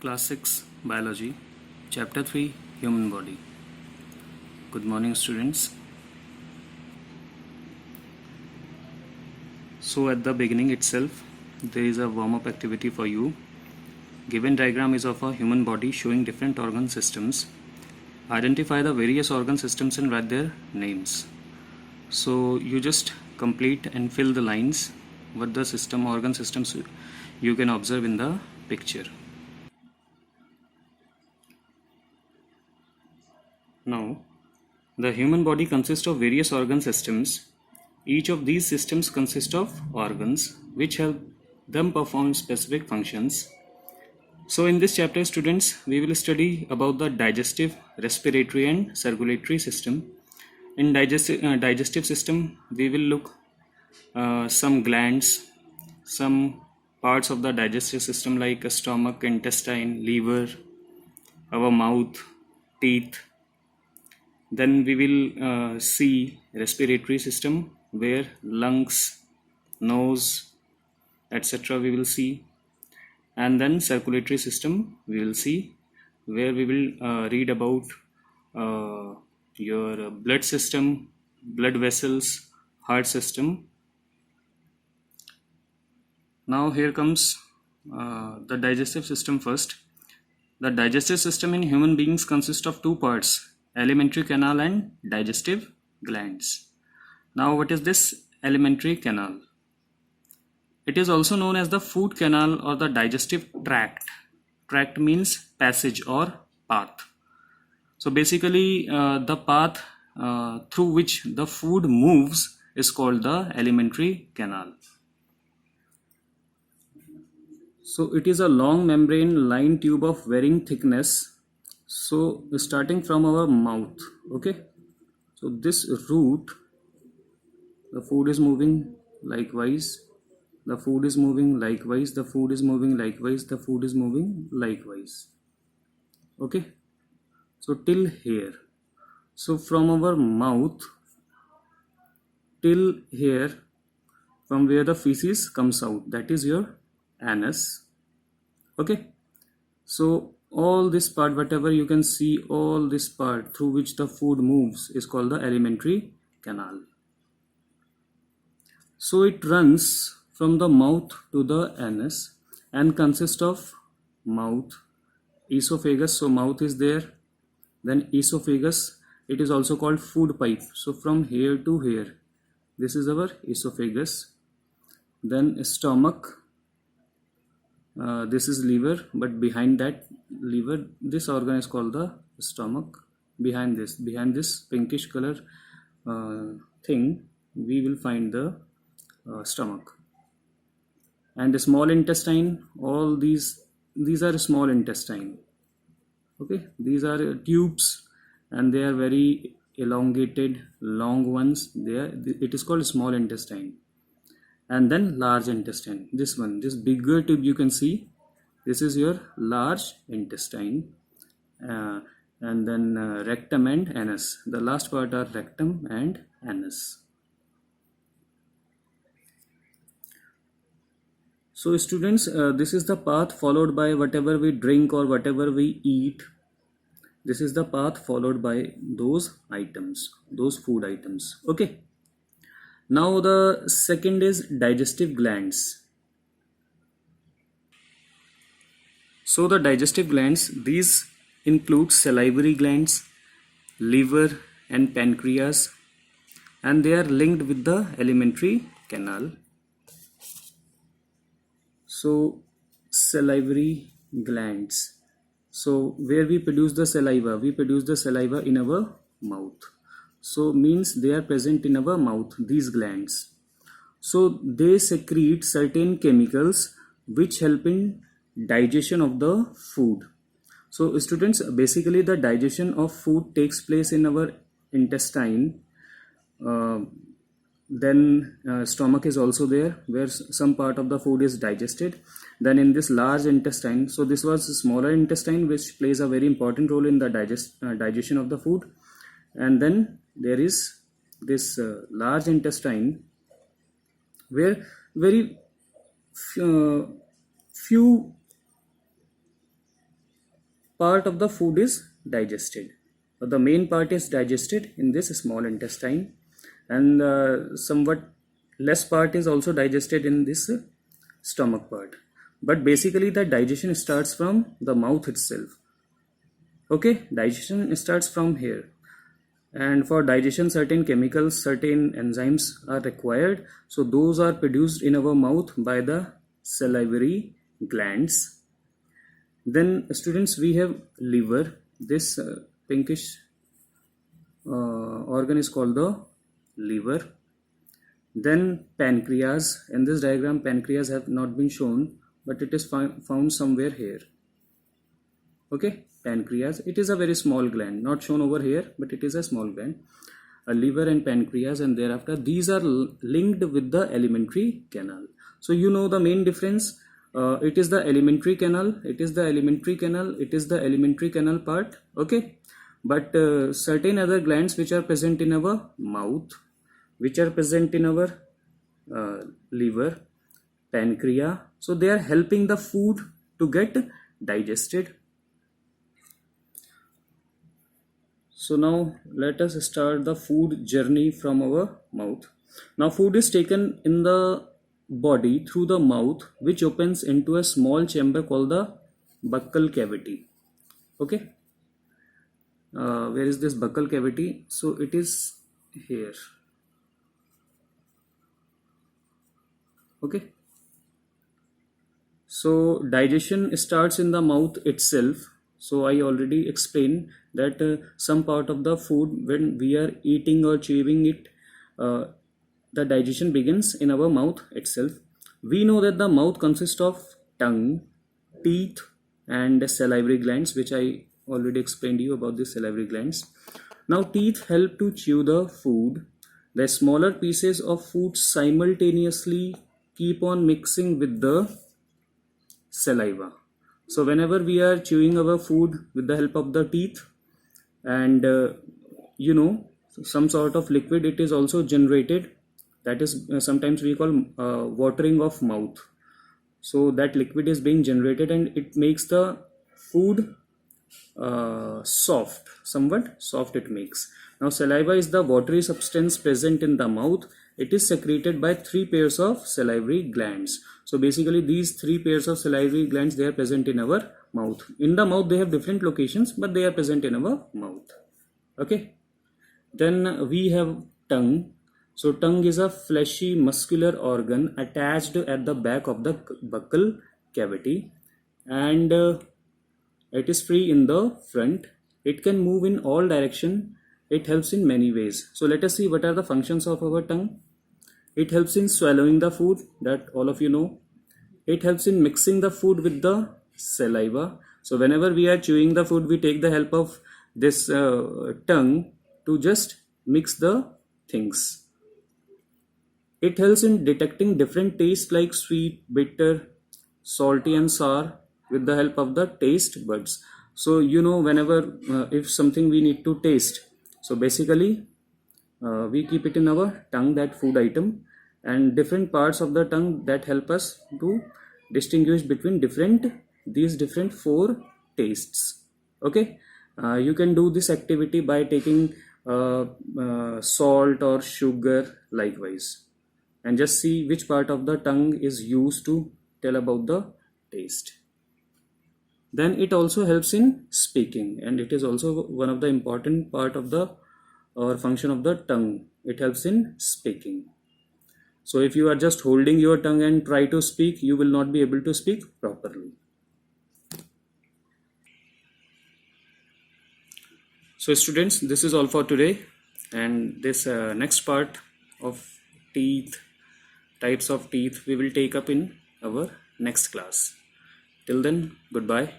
Class 6 Biology, Chapter 3 Human Body. Good morning, students. So, at the beginning itself, there is a warm up activity for you. Given diagram is of a human body showing different organ systems. Identify the various organ systems and write their names. So, you just complete and fill the lines what the organ systems you can observe in the picture. Now, the human body consists of various organ systems. Each of these systems consist of organs which help them perform specific functions. So in this chapter, students, we will study about the digestive, respiratory and circulatory system. In digestive system, we will look some glands, some parts of the digestive system like stomach, intestine, liver, our mouth, teeth. Then we will see respiratory system where lungs, nose, etc. we will see, and then circulatory system we will see where we will read about your blood system, blood vessels, heart system. Now here comes the digestive system first. The digestive system in human beings consists of two parts: alimentary canal and digestive glands. Now what is this alimentary canal? It is also known as the food canal or the digestive tract. Tract means passage or path. So basically the path through which the food moves is called the alimentary canal. So it is a long membrane lined tube of varying thickness. So starting from our mouth, okay, so this route, the food is moving likewise, the food is moving likewise, the food is moving likewise, the food is moving likewise, okay. So till here, so from our mouth till here, from where the feces comes out, that is your anus, okay. So all this part, whatever you can see, all this part through which the food moves is called the alimentary canal. So it runs from the mouth to the anus and consists of mouth, esophagus, so mouth is there, then esophagus, it is also called food pipe. So from here to here, this is our esophagus, then stomach, this is liver, but behind that liver, this organ is called the stomach. Behind this pinkish color thing, we will find the stomach. And the small intestine, all these are small intestine, okay. These are tubes and they are very elongated, long ones. It is called small intestine. And then large intestine, this bigger tube you can see, this is your large intestine. And then rectum and anus, the last part are rectum and anus. So students, this is the path followed by whatever we drink or whatever we eat. This is the path followed by those items, those food items, okay. Now the second is digestive glands. So the digestive glands, these include salivary glands, liver and pancreas, and they are linked with the alimentary canal. So salivary glands, so where we produce the saliva in our mouth. So means they are present in our mouth, these glands. So they secrete certain chemicals which help in digestion of the food. So students, basically the digestion of food takes place in our intestine. Then stomach is also there where some part of the food is digested. Then in this large intestine, so this was a smaller intestine which plays a very important role in the digestion of the food. And then there is this large intestine where very few part of the food is digested. The main part is digested in this small intestine, and somewhat less part is also digested in this stomach part. But basically the digestion starts from the mouth itself. Okay, digestion starts from here, and for digestion certain chemicals, certain enzymes are required. So those are produced in our mouth by the salivary glands. Then students, we have liver. This pinkish organ is called the liver. Then pancreas. In this diagram pancreas have not been shown, but it is found somewhere here. Okay, pancreas, it is a very small gland, not shown over here, but it is a small gland. A liver and pancreas, and thereafter these are linked with the alimentary canal. So you know the main difference. It is the alimentary canal, it is the alimentary canal part. Okay, but certain other glands which are present in our mouth, which are present in our liver, pancreas, so they are helping the food to get digested. So now let us start the food journey from our mouth. Now food is taken in the body through the mouth, which opens into a small chamber called the buccal cavity. Okay, where is this buccal cavity? So it is here. Okay, so digestion starts in the mouth itself. So I already explained that some part of the food, when we are eating or chewing it, the digestion begins in our mouth itself. We know that the mouth consists of tongue, teeth, and salivary glands, which I already explained to you about the salivary glands. Now teeth help to chew the food. The smaller pieces of food simultaneously keep on mixing with the saliva. So whenever we are chewing our food with the help of the teeth, and some sort of liquid, it is also generated. That is sometimes we call watering of mouth. So that liquid is being generated, and it makes the food soft, somewhat soft it makes. Now saliva is the watery substance present in the mouth. It is secreted by 3 pairs of salivary glands. So basically these 3 pairs of salivary glands, they are present in our mouth. In the mouth they have different locations, but they are present in our mouth. Okay, then we have tongue. So tongue is a fleshy muscular organ attached at the back of the buccal cavity, and it is free in the front. It can move in all directions. It helps in many ways. So let us see what are the functions of our tongue. It helps in swallowing the food, that all of you know. It helps in mixing the food with the saliva. So whenever we are chewing the food, we take the help of this tongue to just mix the things. It helps in detecting different tastes like sweet, bitter, salty, and sour with the help of the taste buds. So whenever if something we need to taste, so basically we keep it in our tongue, that food item, and different parts of the tongue that help us to distinguish between these different 4 tastes. Okay, you can do this activity by taking salt or sugar likewise, and just see which part of the tongue is used to tell about the taste. Then it also helps in speaking, and it is also one of the important part of the function of the tongue. It helps in speaking. So if you are just holding your tongue and try to speak, you will not be able to speak properly. So students, this is all for today, and this next part of teeth, types of teeth, we will take up in our next class. Till then, goodbye.